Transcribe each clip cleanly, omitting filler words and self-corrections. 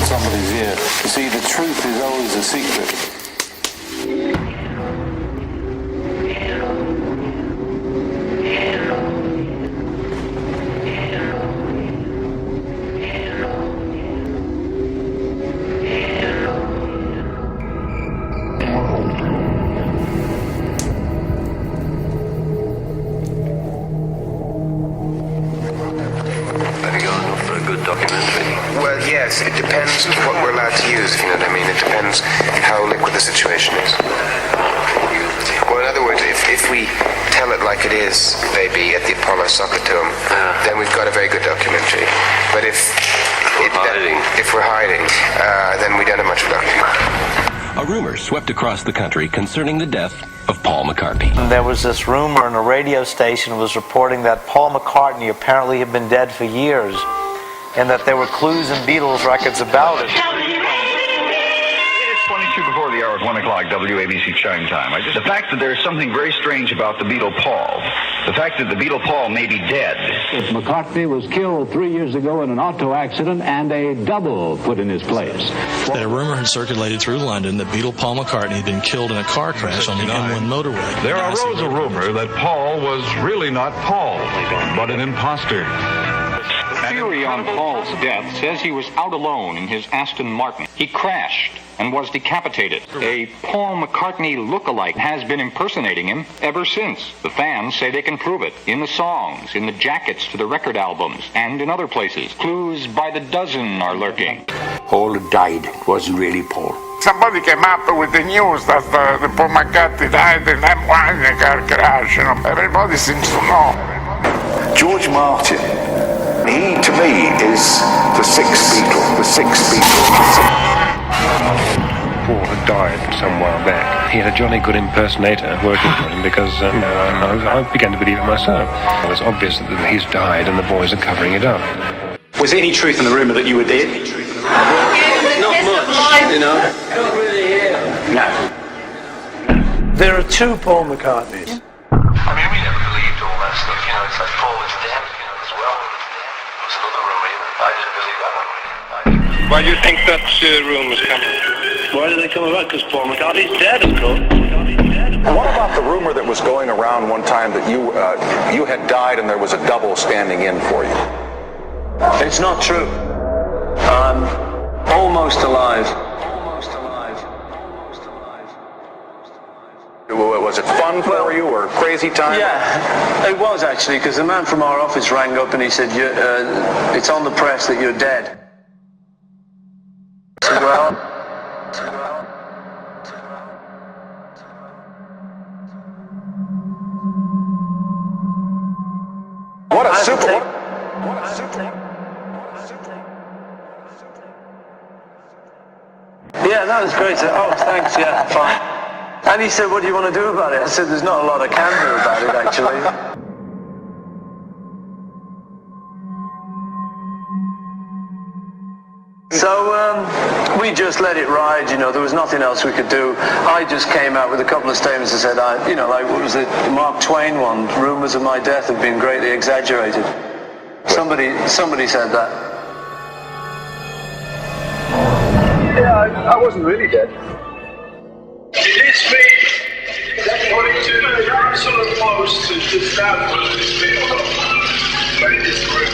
somebody's ear. You see, the truth is always a secret. Well, yes, it depends what we're allowed to use, if you know what I mean. It depends how liquid the situation is. Well, in other words, if we tell it like it is, maybe at the ḷǝuoչdʰოութı, then we've got a very good documentary. But if we're hiding, then we don't have much of a documentary. A rumor swept across the country concerning the death of Paul McCartney. There was this rumor in a radio station was reporting that Paul McCartney apparently had been dead for years, and that there were clues in Beatles records about it. It's 22 before the hour of 1 o'clock, WABC Chime Time. The fact that there's something very strange about the Beatle Paul, the fact that the Beatle Paul may be dead. McCartney was killed 3 years ago in an auto accident, and a double put in his place. That a rumor had circulated through London that Beatle Paul McCartney had been killed in a car crash on the M1 motorway. There arose a rumor that Paul was really not Paul, but an imposter. The theory on Paul's death says he was out alone in his Aston Martin. He crashed and was decapitated. A Paul McCartney look-alike has been impersonating him ever since. The fans say they can prove it in the songs, in the jackets to the record albums, and in other places. Clues by the dozen are lurking. Paul died. It wasn't really Paul. Somebody came up with the news that the Paul McCartney died in M1 in a car crash. You know, everybody seems to know. George Martin, he to me is the sixth Beatle. The sixth Beatle. Paul had died some while back. He had a jolly good impersonator working for him because I began to believe it myself. It was obvious that he's died and the boys are covering it up. Was there any truth in the rumour that you were dead? Not much, you know. Not really here. No. There are two Paul McCartneys. I mean, we never believed all that stuff, you know. It's like Paul was dead, you know, as well. There was another rumour, you know. I didn't believe that one. Why do you think that rumours come? Why did they come about? Because Paul McCartney's dead, of course. What about the rumor that was going around one time that you had died and there was a double standing in for you? It's not true. I'm almost alive. Was it fun for you or crazy time? Yeah, it was actually, because the man from our office rang up and he said, it's on the press that you're dead. I said, well... What a super... Yeah, that was great. Oh, thanks, yeah, fine. And he said, what do you want to do about it? I said, there's not a lot I can do about it, actually. So we just let it ride, you know, there was nothing else we could do. I just came out with a couple of statements and said, you know, like, what was it, the Mark Twain one, rumours of my death have been greatly exaggerated. Somebody said that. Yeah, I wasn't really dead. It is me. According to the absolute post to establish this field of latest group.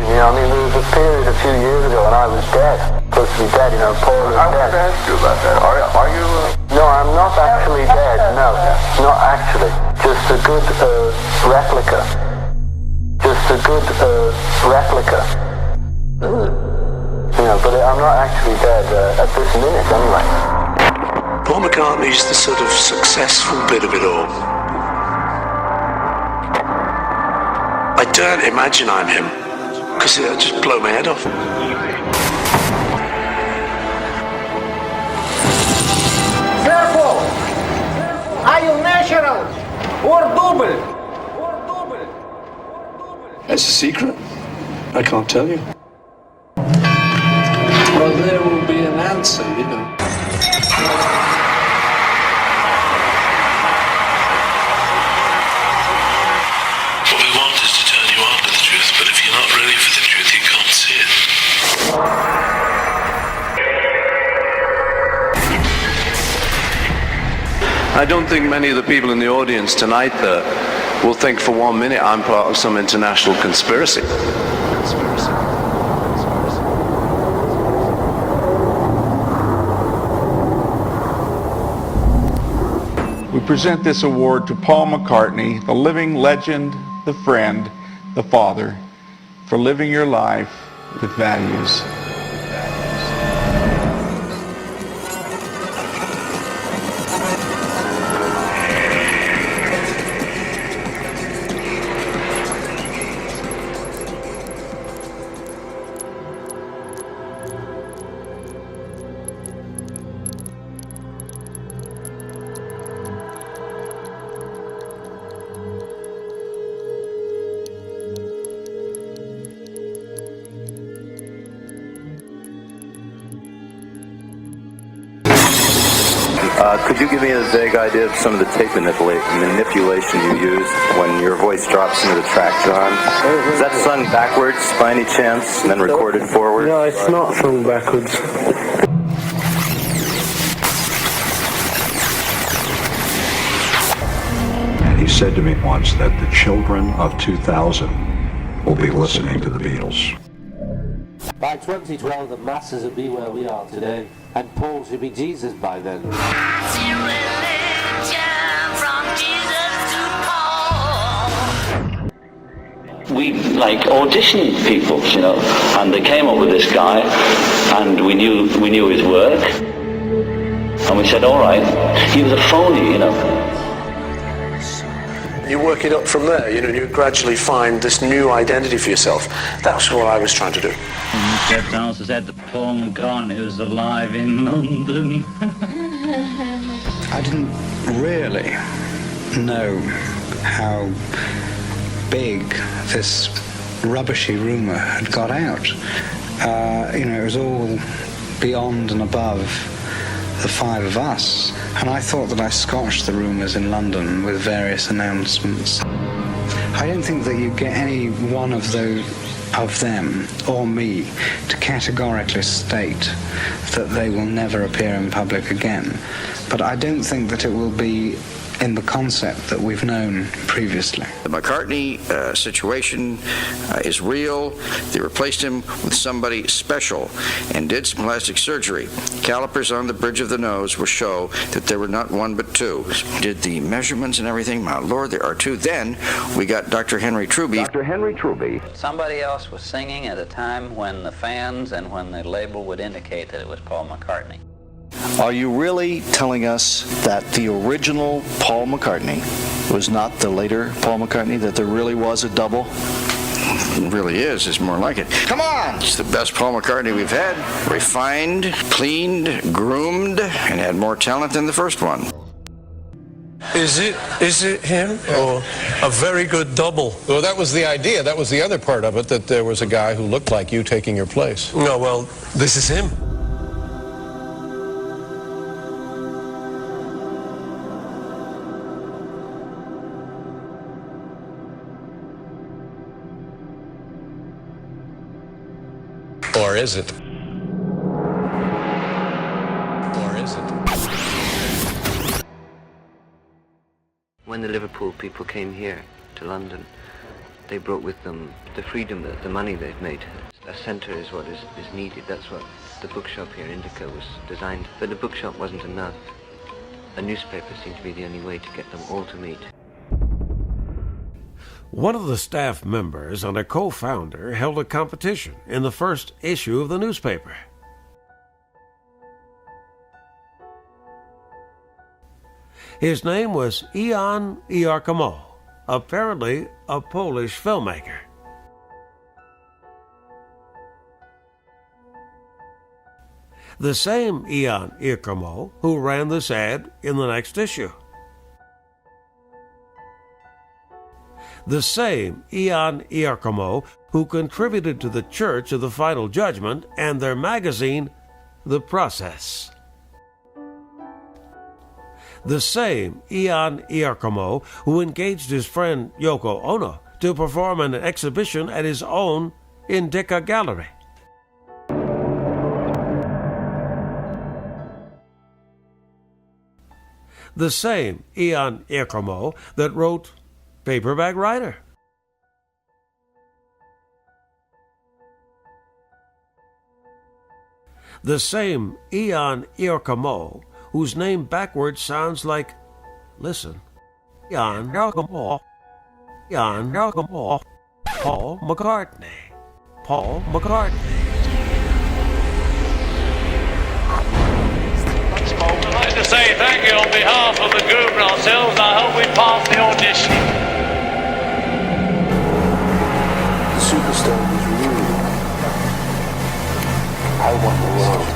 Yeah, I mean, there was a period a few years ago when I was dead. Supposed to be dead, you know, Paul was dead. I wanted to ask you about that. Are you... No, I'm not actually dead, no. Not actually. Just a good replica. Just a good replica. You know, but I'm not actually dead at this minute anyway. Paul McCartney's the sort of successful bit of it all. I don't imagine I'm him, because it'll just blow my head off. Careful! Are you natural or double? That's a secret. I can't tell you. Well, there will be an answer, you know. What we want is to turn you I don't think many of the people in the audience tonight will think for 1 minute I'm part of some international conspiracy. We present this award to Paul McCartney, the living legend, the friend, the father, for living your life with values. Could you give me a vague idea of some of the tape manipulation you used when your voice drops into the track, John? Is that sung backwards by any chance and then recorded forward? No, it's not sung backwards. And he said to me once that the children of 2000 will be listening to the Beatles. By 2012, the masses will be where we are today, and Paul should be Jesus by then. We auditioned people, and they came up with this guy, and we knew his work, and we said, all right, he was a phony, You work it up from there, and you gradually find this new identity for yourself. That's what I was trying to do. Jeff Downs said that Paul McCartney was alive in London. I didn't really know how big this rubbishy rumour had got out. It was all beyond and above the five of us, and I thought that I scotched the rumours in London with various announcements. I don't think that you get any one of them or me to categorically state that they will never appear in public again, but I don't think that it will be in the concept that we've known previously. The McCartney situation is real. They replaced him with somebody special and did some plastic surgery. Calipers on the bridge of the nose will show that there were not one but two. Did the measurements and everything. My Lord, there are two. Then we got Dr. Henry Truby. Dr. Henry Truby. Somebody else was singing at a time when the fans and when the label would indicate that it was Paul McCartney. Are you really telling us that the original Paul McCartney was not the later Paul McCartney, that there really was a double? It really is. It's more like it. Come on! It's the best Paul McCartney we've had. Refined, cleaned, groomed, and had more talent than the first one. Is it him or a very good double? Well, that was the idea. That was the other part of it, that there was a guy who looked like you taking your place. No, well, this is him. Or is it? Or is it? When the Liverpool people came here to London, they brought with them the freedom, the money they've made. A centre is what is needed. That's what the bookshop here, Indica, was designed. But the bookshop wasn't enough. A newspaper seemed to be the only way to get them all to meet. One of the staff members and a co-founder held a competition in the first issue of the newspaper. His name was Jan Iarkomo, apparently a Polish filmmaker. The same Jan Iarkomo who ran this ad in the next issue. The same Jan Iarkomo who contributed to the Church of the Final Judgment and their magazine, The Process. The same Jan Iarkomo who engaged his friend Yoko Ono to perform an exhibition at his own Indica gallery. the same Ian Giacomo that wrote Paperback Writer. The same Ian Giacomo whose name backwards sounds like, listen, Ian Giacomo, Ian Giacomo, Paul McCartney, Paul McCartney. I'd like to say thank you on behalf of the group and ourselves. I hope we pass the audition. The superstar was real. I want the world.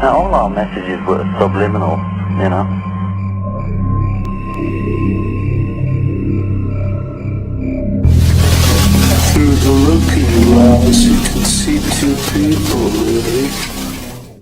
Now, all our messages were subliminal, you know. Through the looking glass, you can see two people, really.